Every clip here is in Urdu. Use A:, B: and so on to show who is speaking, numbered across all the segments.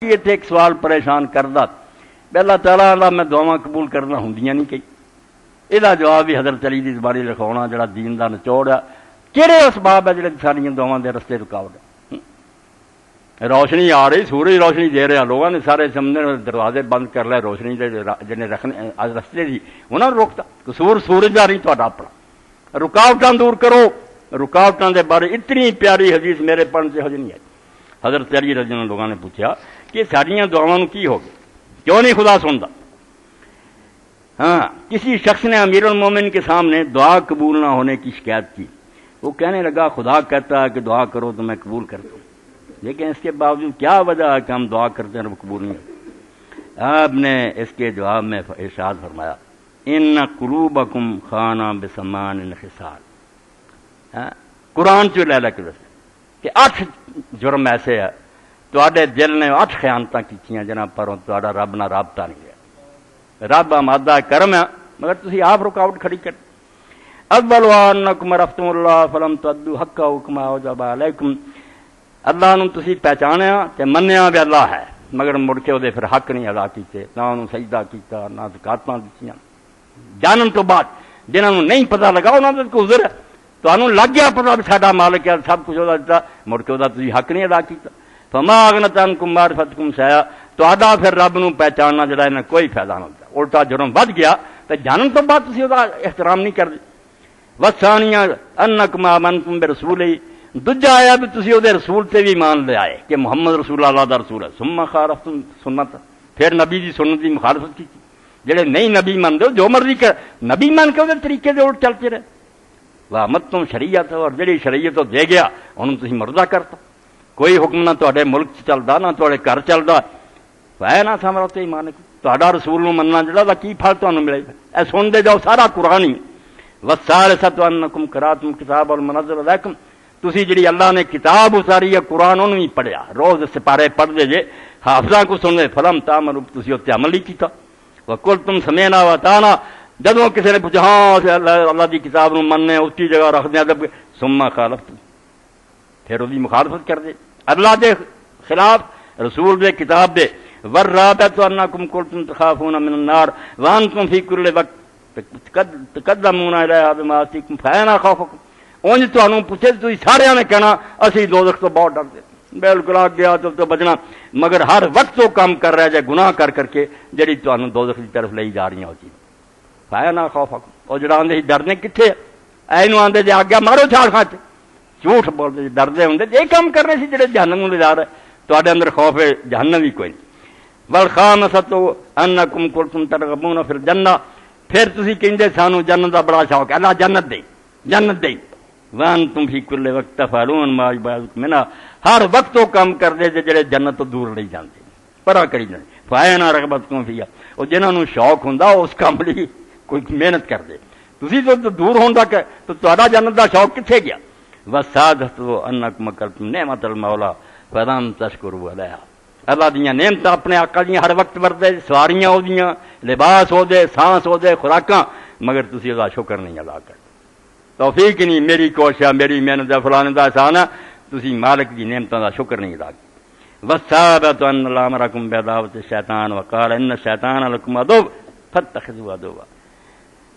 A: اتنے ایک سوال پریشان کردا اللہ تعالیٰ دا میں دعاواں قبول کرنا ہوندیاں نہیں کئی یہ جواب بھی حضرت علی دی زبانی لکھاؤنا جڑا دین دا نچوڑ ہے کہڑے اسباب ہے جڑے ساری دعاواں دے رستے رکاوٹ ہے روشنی آ رہی سورج روشنی دے رہا لوگوں نے سارے سمندر دروازے بند کر لے روشنی دے جنہیں رکھنے رستے دی انہوں نے روکتا قصور سورج دا نہیں تہاڈا اپنا رکاوٹاں دور کرو رکاوٹاں دے بارے اتنی پیاری حدیث میرے پڑھن سے حج نہیں آئی حضرت علی رضی اللہ عنہ لوگوں نے پوچھا کہ ساریاں دعاواں کی ہو گئی کیوں نہیں خدا سنتا ہاں کسی شخص نے امیر المومن کے سامنے دعا قبول نہ ہونے کی شکایت کی وہ کہنے لگا خدا کہتا ہے کہ دعا کرو تو میں قبول کرتا ہوں لیکن اس کے باوجود کیا وجہ ہے کہ ہم دعا کرتے ہیں اور وہ قبول نہیں ہوتی آپ نے اس کے جواب میں ارشاد فرمایا ان قلوبکم خانہ بسمان انخصال قرآن چ لے کے دس کہ 8 جرم ایسے ہے تواڈے دل نے 8 خیانتاں کیتیاں جنہاں پروں تواڈا رب نہ رابطہ نہیں ہے رب آمادہ کرم ہے مگر تسی آپ رکاوٹ کھڑی کر اول وانکم عرفتم اللہ فلم تؤدوا حق کما وجب علیکم اللہ نو تسی پہچانیا تے منیا بھی اللہ ہے مگر مڑ کے وہ پھر حق نہیں ادا کیتے نہ انہوں سجدہ کیتا نہ زکاتاں دتیاں جانن تو بعد جنہاں نو نہیں پتہ لگا انہاں دے کو عذر ہے تانوں لگ گیا پتہ بھی ساڈا مالک ہے سب کچھ وہ دتا مڑ کے وہ تسی حق نہیں ادا کیتا فما اغنت عنکم معرفتکم شیئا تہاڈا پھر رب نو پہچاننا جڑا انہاں کوئی فائدہ نہ ہوتا الٹا جرم ود گیا تے جانن تو بعد تسی وہ احترام نہیں کردے وثانیہ انکم آمنتم برسولہ دوجا آیا بھی تسی وہ رسول تے بھی مان لے آئے کہ محمد رسول اللہ دا رسول ہے ثم خالفتم سنت پھر نبی دی سنت دی مخالفت کی جڑے نہیں نبی مانتے جو مرضی کر نبی مان کے وہ طریقے دے الٹ چلتے رہے وامتم شریعت اور جڑی شریعت دے گیا انہوں تسی مردہ کرتا کوئی حکم نہ تواڈے ملک چلدا نہ تواڈے گھر چلدا ہے نہ سمرتے ایمان تہاڈا رسول نو مننا جڑا دا کی پھل تانوں ملے گا اے سن دے جاؤ سارا قرآن ہی والثالثۃ انکم قرأتم کتاب المنزل علیکم تسی جڑی اللہ نے کتاب اتاری ہے قرآن انہوں ہی پڑھیا روز سپارے پڑھ دے جے حافظاں کو سن دے فلم تعملوا تسی تے عمل نہیں کیتا وقلتم سمعنا واطعنا جدوں کسی نے پوچھا ہاں اللہ دی کتاب نو مننے اس کی جگہ رکھ دیا جب ثم خالفتم پھر وہ مخالفت کر دے اللہ دے خلاف رسول دے کتاب دے والرابعۃ انکم کنتم تخافون من النار وانتم فی کل وقت تقدمون الیہا بمعاصیکم فانا خوفکم اونج تانوں پوچھے تسی سارے نے کہنا اسی دوزخ تو بہت ڈرتے بالکل آ گیا تو بچنا مگر ہر وقت وہ کام کر رہا جائے گناہ کر کر کے جڑی تانوں دوزخ کی طرف لئی جا رہی ہوتی فانا خوفکم او جڑا آندے ڈرنے کتھے اینو آندے جے آ گیا مارو چھاڑ کھاتے جھوٹ بولتے ڈردے ہوندے یہ کام کرنے سی جڑے جہنم لے جا رہے تواڈے اندر خوف ہے جہنم ہی کوئی نہیں والخامسۃ انکم کنتم ترغبون فی الجنہ پھر تسی کہندے سانو جنت دا بڑا شوق ہے اللہ جنت دے وانتم فی کل وقت تفعلون ما یبعثکم منها ہر وقت وہ کام کردے جڑے جنت تو دور لے جاندے پرا کری جاندے فائنا رغبتکم فیھا او جنہاں نو شوق ہوندا اس کام لئی کوئی محنت کردے تسی تو دور ہوندا کہ تو تہاڈا جنت دا شوق کتھے گیا وسادت انکم اکلتم نعمت المولا فلم تشکروا علیہا اللہ دیاں نعمتاں اپنے آقا دیاں ہر وقت وردے سواریاں ہو دیاں لباس ہو دے سانس ہو دے خوراکاں مگر تسی اس دا شکر نہیں ادا کرتے توفیق نہیں میری کوشش میری محنت دا فلانے دا احسان ہے تسی مالک دی نعمتاں دا شکر نہیں ادا کرتے والسابعۃ ان اللہ امرکم بعداوۃ الشیطان وقال ان الشیطان لکم عدو فاتخذوه عدوا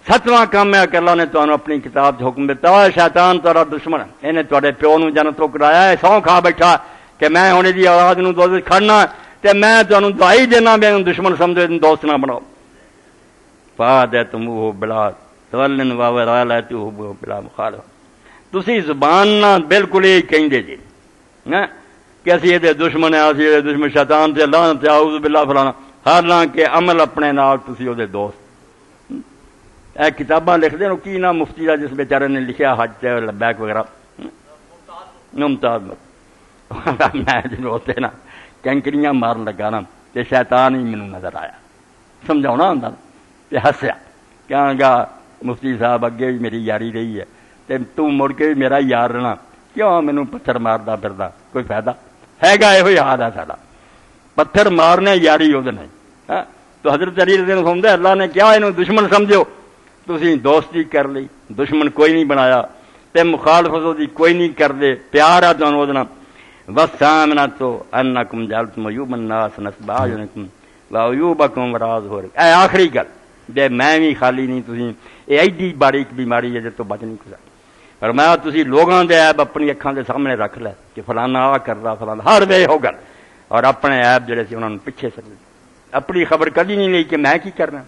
A: ستواں کام ہے کہ اللہ نے تانوں اپنی کتاب سے حکم دیتا ہے شیطان تہاڈا دشمن ہے انہیں تواڈے پیو نو جنت تو کرایا ہے سو کھا بیٹھا کہ میں ہونے دی اولاد نو دوزخ کھڑنا تے میں تانوں دعائی دینا میں دشمن سمجھے دوست نہ بناؤ فادتموہ بلا تولن وولایتہ بلا مخالفہ تسی زبان نہ بالکل ہی کہندے جی کہ اسی یہ دشمن ہے اسی یہ دشمن شیطان تے لعنت تے اعوذ باللہ فلانا حالانکہ عمل اپنے نال تسی او دے دوست اے کتاباں لکھ دے کی نام مفتی دا جس بیچارے نے لکھیا حج تے لبیک وغیرہ ممتاز میں جنوں ہوتے نا کینکریاں مار لگا نا تے شیطان ہی مینوں نظر آیا سمجھاؤنا ہوندا تے ہسیا کہاں گا مفتی صاحب اگے بھی میری یاری رہی ہے تے تو مڑ کے بھی میرا یار رہنا کیوں مینوں پتھر ماردا پھردا کوئی فائدہ ہے گا یہ یاد ہے ساڈا پتھر مارنے یاری وہ نہیں تو حضرت علی رضی اللہ عنہ اللہ نے کیا انہوں دشمن سمجھو تسی دوستی کر لی دشمن کوئی نہیں بنایا تے مخالفت دی کوئی نہیں کر دے پیار ہے تانوں اودے نال والثامنۃ انکم جعلتم عیوب الناس نصب اعینکم وعیوبکم وراء ظہورکم۔ اے آخری گل جے میں بھی خالی نہیں، تسی یہ ایڈی باریک بیماری ہے جس تو بچ نہیں سکتے۔ فرمایا تسی لوگاں دے عیب اپنی اکھاں دے سامنے رکھ لے کہ فلانا آ کردا فلانا ہر وے ہو گل، اور اپنے عیب جڑے سی انہاں نوں پیچھے سٹ دے۔ اپنی خبر کدی نہیں لئی کہ میں کی کرنا،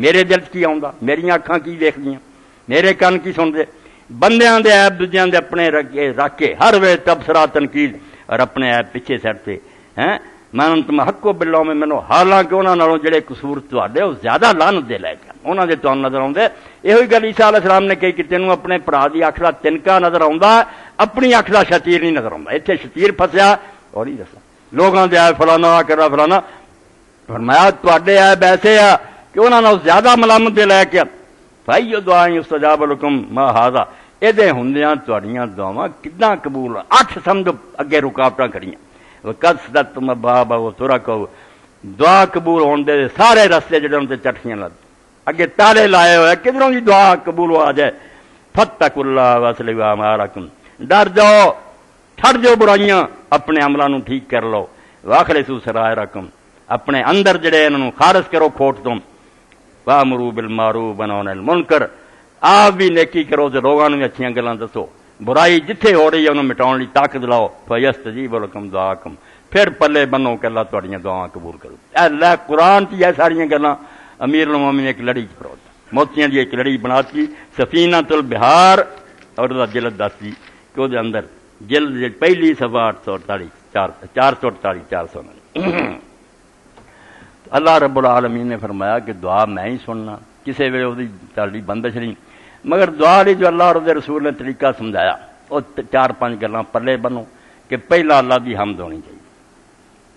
A: میرے دل کی آؤندا، میری اکھاں کی دیکھدیاں، میرے کن کی سن دے۔ بندیاں دے عیب دوجیاں دے اپنے رکھ کے ہر وے تبصرہ تنقید اور اپنے عیب پیچھے سٹتے ہیں۔ من تم حقو باللہ میں منو، حالانکہ انہاں نالوں جڑے قصور تواڈے او زیادہ لعنت دے لے کے انہاں دے تانوں نظر آوندے۔ ایہی گل عیسیٰ علیہ السلام نے کہی کہ تینوں اپنے بھرا دی اکھ دا تنکا نظر آوندا، اپنی اکھ دا شتیر نہیں نظر آوندا۔ ایتھے شتیر پھسیا اور ہی دسا لوگاں دے آئے فلانا آ کرا فلانا۔ فرمایا تواڈے عیب ایسے آ کہ انہاں نال زیادہ ملامت دے لے کے فَأَيُّ دُعَاءٍ يُسْتَجَابُ لَكُمْ مَا هَٰذَا، یہ ہوندیاں تواڈیاں دعاواں کداں قبول؟ 8 سمجھ اگے رکاوٹاں کھڑیاں۔ وَقَصْدَتْ مَبَابَ وَتُرَكَوْ، دعا قبول ہون دے سارے رستے جڑے ان تے چٹکیاں لگ اگے تالے لائے ہوئے، کدھروں دی دعا قبول ہو جائے۔ فَاتَّقُوا اللَّهَ وَأَصْلِحُوا أَعْمَالَكُمْ، ڈر جاؤ چھڑ جاؤ برائیاں، اپنے عملاں نوں ٹھیک کر لو۔ وَأَخْلِصُوا سَرَائِرَكُمْ، اپنے اندر جڑے انہاں نوں خالص کرو کھوٹ تو۔ وَأَمُرُوا بِالْمَعْرُوفِ وَنَهُوا عَنِ الْمُنكَرِ، آپ بھی نیکی کرو تے لوگاں نوں اچھیاں گلاں دسو، برائی جتھے ہو رہی ہے انہوں مٹاؤن لی طاقت لاؤ۔ فَيَسْتَجِيبُ لَكُمْ دُعَاءَكُمْ، پھر پلے بنو کہ اللہ تہاڈیاں دعاواں قبول کرو۔ اللہ قرآن کی یہ ساریاں گلاں امیر المومنین ایک لڑی پروت موتیاں دی ایک لڑی بناتی، سفینۃ البحار، اور دا جلد دستی کہ وہ اندر جلد پہلی صفحہ 848 448 400۔ اللہ رب العالمین نے فرمایا کہ دعا میں ہی سننا، کسی ویلے وہ تاری بندش نہیں، مگر دعا لی جو اللہ اور رسول نے طریقہ سمجھایا وہ 4-5 گلاں پلے بنو کہ پہلا اللہ دی حمد ہونی چاہیے۔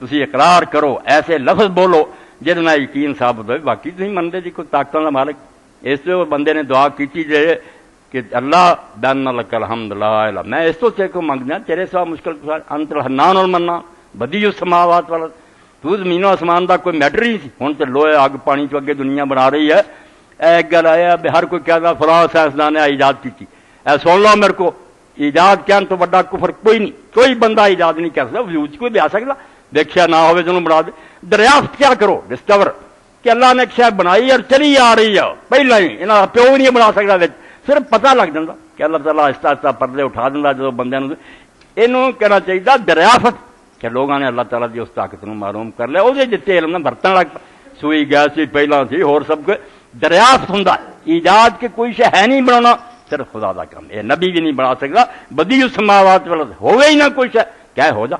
A: تسی اقرار کرو، ایسے لفظ بولو جہد نال یقین ثابت ہوئے باقی تھی منتے جی کوئی طاقتوں کا مالک۔ اس سے وہ بندے نے دعا کی جے کہ اللہ بین لک الحمد لا الہ، میں اس تو تیرے کو منگنا تیرے سوا مشکل انت الحنان والمنان بدیع السماوات والارض، تو زمین و آسمان دا کوئی میٹر ہی سی، ہن تے لوہے اگ پانی چ اگے دنیا بنا رہی ہے۔ ایک گل آیا بھی ہر کوئی کہتا فلاں سائنسدان نے ایجاد کی، اے سن لو میرے کو، ایجاد کہنے تو بڑا کفر کوئی نہیں، کوئی بندہ ایجاد نہیں کر سکتا، وجود کوئی بھی آ سکتا، دیکھا نہ ہوئے تو بنا دے۔ دریافت کیا کرو، ڈسکور کہ اللہ نے ایک شے بنائی اور چلی آ رہی ہے، پہلا ہی انہاں پیو بھی نہیں بنا سکتا، صرف پتہ لگ جاتا کہ اللہ تعالیٰ آہستہ آہستہ پردے اٹھا دینا جب بندے یہ کہنا چاہیے دریافت کہ لوگوں نے اللہ تعالیٰ کی اس طاقت کو معلوم کر لیا، وہ جتنے علم میں برتن لگ سوئی گیس سی پہلا سی اور سب کو دریافت ہوں، ایجاد کے کوئی شے ہے نہیں بنانا، صرف خدا کا کام، یہ نبی بھی نہیں بنا سکتا، بدیع السماوات والارض ہوئے ہی نہ کوئی شے، کیا ہو جا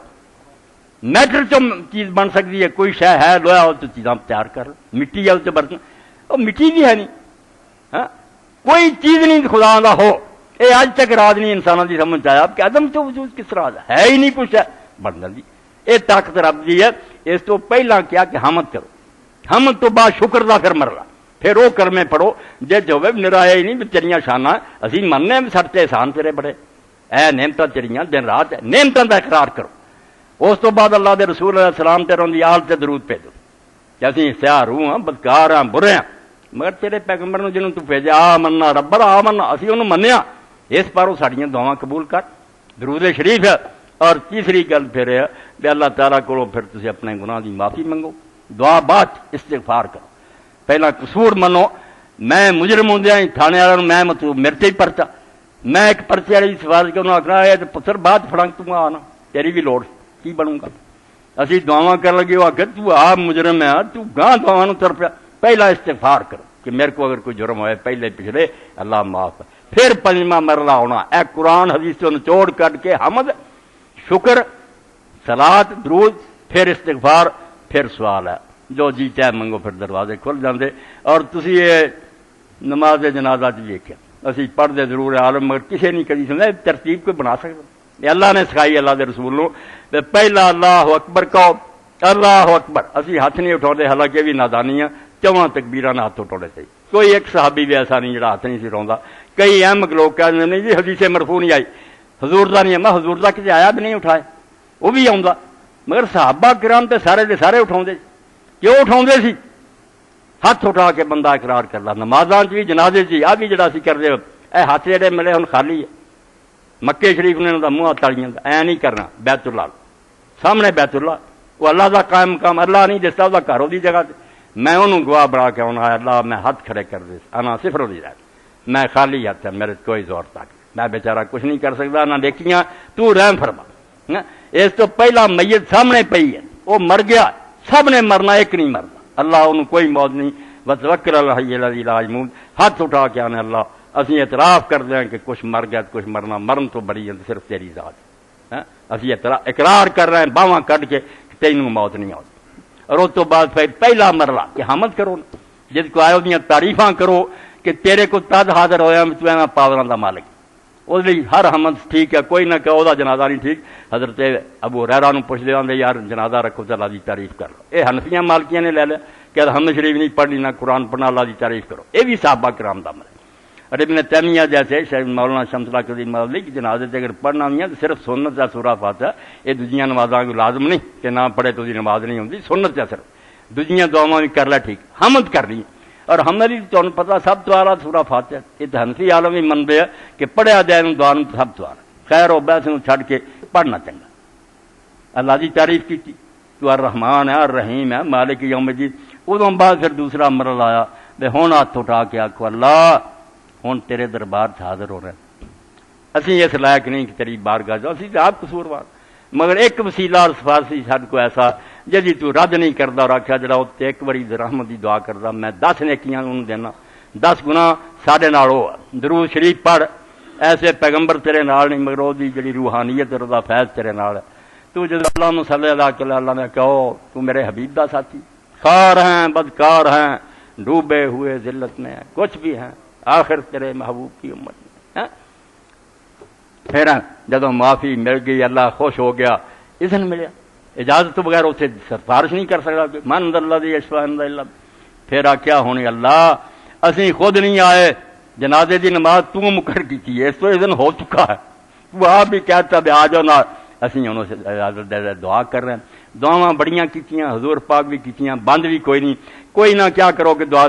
A: میٹر چ چیز بن سکتی ہے، کوئی شے ہے لوہا ہو تو چیزاں تیار کر لو، مٹی ہے تو برتن، وہ مٹی بھی ہے نہیں، ہاں کوئی چیز نہیں خدا دا ہو، یہ اج تک راز نہیں انسانوں کی سمجھ آیا کہ عدم تو وجود کس راز ہے ہی نہیں کچھ ہے بن جاتی، یہ طاقت رب دی ہے۔ اس تو پہلا کیا کہ حمد کرو، حمد تو بعد شکر دا پھر مرلا، پھر وہ کرمے پڑھو جے ہوئے نرایا ہی نہیں تیریاں شاناں اسی مننے سٹ تے احسان تیرے بڑے، اے نعمتاں تیریاں دن رات نعمتاں دا اقرار کرو۔ اس تو بعد اللہ دے رسول علیہ السلام تے رون دی آل تے درود بھیجو کہ اسی سیاہ روح ہاں، بدکار ہاں، برے ہاں، مگر تیرے پیغمبر نوں جنوں تو بھیجا آمنا ربنا آمنا، اسی انہوں منیا، اس پر وہ ساڈیاں دعاواں قبول کر، درود شریف ہے۔ اور تیسری گل پھر ہے کہ اللہ تعالیٰ کو پھر تسی اپنے گناہ دی معافی منگو، دعا بعد استغفار کرو، پہلا قصور منو، میں مجرم ہوندیاں تھانے والوں میں مطلب میرے تے ہی پرچا، میں ایک پرچے والی سوال کہ انہوں آخنا ہے پتر بعد فڑنگ تو آنا تیری بھی لوڑ کی بنوں گا، اسی دعاواں کر لگے وہ آخر تو آپ مجرم ہے تو گاں دعاواں نوں تر پیا، پہلا استغفار کرو کہ میرے کو اگر کوئی جرم ہوئے پہلے پچھلے اللہ معاف، پھر پنجواں مرلہ ہونا، اے قرآن حدیث سے نچوڑ کٹ کے حمد شکر صلاۃ درود پھر استغفار پھر سوال ہے، جو جی چاہے منگو پھر دروازے کھل جاندے۔ اور تسی یہ نماز جنازہ چ ویکھیا اسی پڑھتے ضرور عالم مگر کسی نہیں کدی سمجھا ترتیب کوئی بنا سکتا، یہ اللہ نے سکھائی اللہ دے رسول نو، پہلا اللہ اکبر کہو، اللہ اکبر، اسی ہاتھ نہیں اٹھاؤندے حالانکہ بھی نادانی ہے، 4 تکبیراں نال ہاتھ اٹھاؤندے سی، کوئی ایک صحابی بھی ایسا نہیں جڑا ہاتھ نہیں سی اٹھاؤندا، کئی اہم لوگ کہتے نہیں جی حدیث مرفوع نہیں آئی، حضور دا نہیں ہے، میں حضور دا کسی آیا بھی نہیں اٹھائے، وہ بھی آؤں مگر صحابہ کرام تے سارے دے سارے اٹھاؤندے، کیوں اٹھاؤندے سی؟ ہاتھ اٹھا کے بندہ اقرار کردا، نمازاں بھی جنازے جی آ بھی جڑا سی کردے اے ہاتھ جڑے ملے ہن خالی ہے، مکے شریف نے انہاں دا منہ تالیاں دا اے نہیں کرنا، بیت اللہ سامنے بیت اللہ وہ اللہ کا قائم مقام اللہ نہیں دستا وہ گھر وہی جگہ تے میں انہوں گواہ بنا کے آنا اللہ میں ہاتھ کھڑے کر دے انا صفر ہو جائے میں خالی ہاتھ ہے میرے کوئی زور تک میں بیچارہ کچھ نہیں کر سکتا نہ دیکھیاں تو رحم فرما اس تو پہلا میت سامنے پئی ہے وہ مر گیا سب نے مرنا ایک نہیں مرنا اللہ انہوں کوئی موت نہیں وتوکل علی الحی الذی لا یموت ہاتھ اٹھا کے آنے اللہ اسی اعتراف کر دیں کہ کچھ مر گیا کچھ مرنا مرن تو بڑی ہے صرف تیری ذات ہے اسی اقرار کر رہے ہیں باواں کٹ کے تینوں موت نہیں آتی اور اس تو بعد پھر پہلا مرلہ کہ حمد کرو جس کو آئے وہ تعریفاں کرو کہ تیرے کو تد حاضر ہویا تو اینا پاوراں دا مالک اس لیے ہر حمد ٹھیک ہے کوئی نہ کہ وہ جنازہ نہیں ٹھیک حضرت ابو ہریرہ نو پوچھ دے یار جنازہ رکھو تو اللہ دی تعریف کر لو یہ حنفیاں مالکیاں نے لے لیا کہ حمد شریف نہیں پڑھنی نہ قرآن پڑھنا اللہ دی تعریف کرو یہ بھی صحابہ کرام دا عمل ہے اور ابن تیمیہ جیسے شیخ مولانا شمس اللہ قدیر مولوی کی جنازے سے اگر پڑھنا نہیں ہے تو صرف سنت یا سورہ فاتحہ یہ دوجیاں نمازاں کو لازم نہیں کہ نہ پڑھے تو نماز نہیں ہوتی سنت یا صرف دوجیاں دعاواں بھی کر لے ٹھیک حمد کرنی اور حمد تمہیں پتا سب تو آلہ سورہ فاتحہ یہ تو حنفی عالم بھی منتے ہیں کہ پڑھیا جائے دعا سب تو آلہ خیر و بحث چھڈ کے پڑھنا چنگا اللہ کی تعریف کی تو الرحمان ہے الرحیم ہے مالک یوم الدین ادوں بعد پھر دوسرا مرل آیا بے ہوں ہاتھ اٹھا کے آخو اللہ ہوں تیرے دربار سے حاضر ہو رہے ہیں اسی اس لائق نہیں کہ تیری بارگاہ جاؤ اسی آپ قصوروار مگر ایک وسیلہ اور سفارشی سب کو ایسا جی تو رد نہیں کرتا اور آخیا جڑا اتنے ایک باری رحمت کی دعا کرتا میں 10 نیکیاں انہوں دینا 10 گنا ساڈے نال ہو درود شریف پڑھ ایسے پیغمبر تیرے نال نہیں مگر وہ جڑی روحانیت اور فیض تیرے نال ہے تو جب اللہ صلی اللہ علیہ اللہ نے کہو تو میرے حبیب دا ساتھی خار ہیں بدکار ہیں ڈوبے ہوئے ذلت میں ہیں کچھ بھی ہیں آخر تیرے محبوب کی امت میں پھر جدو معافی مل گئی اللہ خوش ہو گیا اذن ملیا اجازت تو بغیر اسے سفارش نہیں کر سکتا من اللہ دی اشفاء عند اللہ پھر آخیا ہونی اللہ اسی خود نہیں آئے جنازے دی نماز تو مقرر کی اس تو اذن ہو چکا ہے تو آپ بھی کہتا بھی آ جاؤ نہ اسی انہوں سے اجازت دے دعا کر رہے ہیں دعاواں بڑیاں کیتیاں حضور پاک بھی کیتیاں بند بھی کوئی نہیں کوئی نہ کیا کرو کہ دعا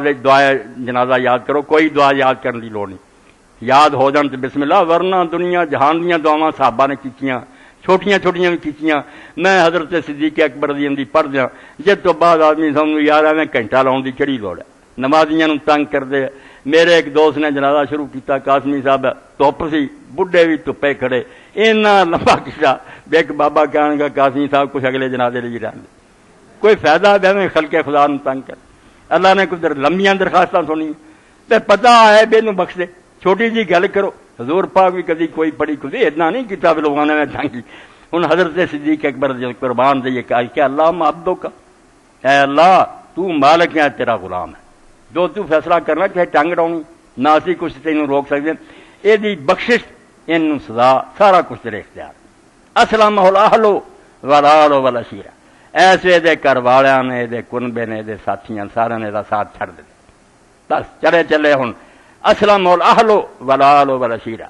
A: جنازہ یاد کرو کوئی دعا یاد کرنے کی لوڑ نہیں یاد ہو جان تو بسم اللہ ورنہ دنیا جہان دیاں دعاواں صحابہ نے کیتیاں چھوٹیاں چھوٹیاں بھی کیتیاں میں حضرت صدیق اکبر رضی اللہ عنہ پڑھ دیا جس تو بعد آدمی سامنے یار ایویں گھنٹہ لاؤن کی کہڑی لوڑ ہے نمازیاں نوں تنگ کرتے میرے ایک دوست نے جنازہ شروع کیتا قاسمی صاحب دھپ سی بڈھے بھی دھپے کھڑے اینا لمبا کیتا ایک بابا کہنے گا قاسمی صاحب کچھ اگلے جنازے لیے رہن کوئی فائدہ ہے خلق خدا نوں تنگ کر اللہ نے کچھ لمبیاں درخواستاں سنی تے پتہ ہے بے نوں بخش دے چھوٹی جی گل کرو حضور پاک بھی کدی کوئی پڑھی کدی اتنا نہیں کیتا بھی لوگوں نے تنگی ہن حضرت صدیق اکبر قربان دے کہا کہ اللہ عبدوں کا اے اللہ تو مالک ہے تیرا غلام ہے جو تو فیصلہ کرنا کہ ٹنگ ڈاؤنی نہ اسی کچھ تینوں روک سکتے یہ دی بخشش ان سزا سارا کچھ تیرے اختیار اسلم الاہل والآل والعشیرہ ایسے دے گھر والیاں نے دے کنبے نے دے ساتھیاں سارے نے دا ساتھ چھڑ دے بس چلے چلے ہن اسلم الاہل والآل والعشیرہ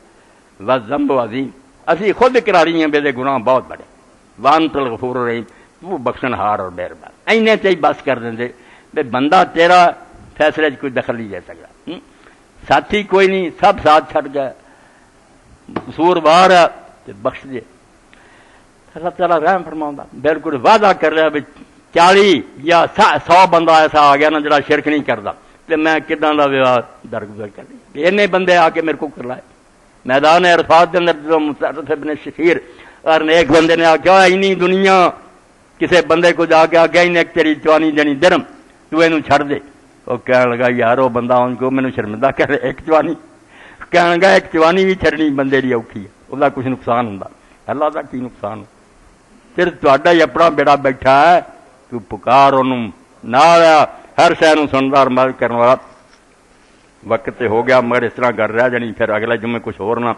A: والذنب عظیم اسی خود اقراری ہیں بے گناہ بہت بڑے وانت الغفور الرحیم تو بخشن ہار اور مہربان اینے تے بس کر دیں بے بندہ تیرا فیصلے کوئی دخل نہیں دے سکتا ساتھی کوئی نہیں سب ساتھ چھڑ گئے قصور وار ہے بخش دے اللہ تعالیٰ رحم فرماؤں بالکل وعدہ کر رہا بھی 40 یا 100 بندہ ایسا آ گیا نا جڑا شرک نہیں کرتا تو میں کداں دا ویواہ درگزر کر دی اینے بندے آ کے میرے کو کر لائے میدان عرفات کے اندر مصعب بن شخیر اور ایک بندے نے آخیا اینی دنیا کسی بندے کو جا کے آگیا انہیں ایک تیری چوانی دینی درم تو اینو چھڑ دے وہ کہنے لگا یار وہ بندہ ان کو مینوں شرمندہ کرے ایک چوانی کہنے لگا ایک چوانی بھی چھڑنی بندے دی اوکھی ہے اس کا کچھ نقصان ہوندا اللہ کا کی نقصان ہو پھر تہاڈا ہی اپنا بیڑا بیٹھا ہے تو پکار انہوں نال ہر شے نوں سندا اور مدد کرنے والا وقت تے ہو گیا مگر اس طرح کر رہا جانی پھر اگلے جمعے کچھ اور نہ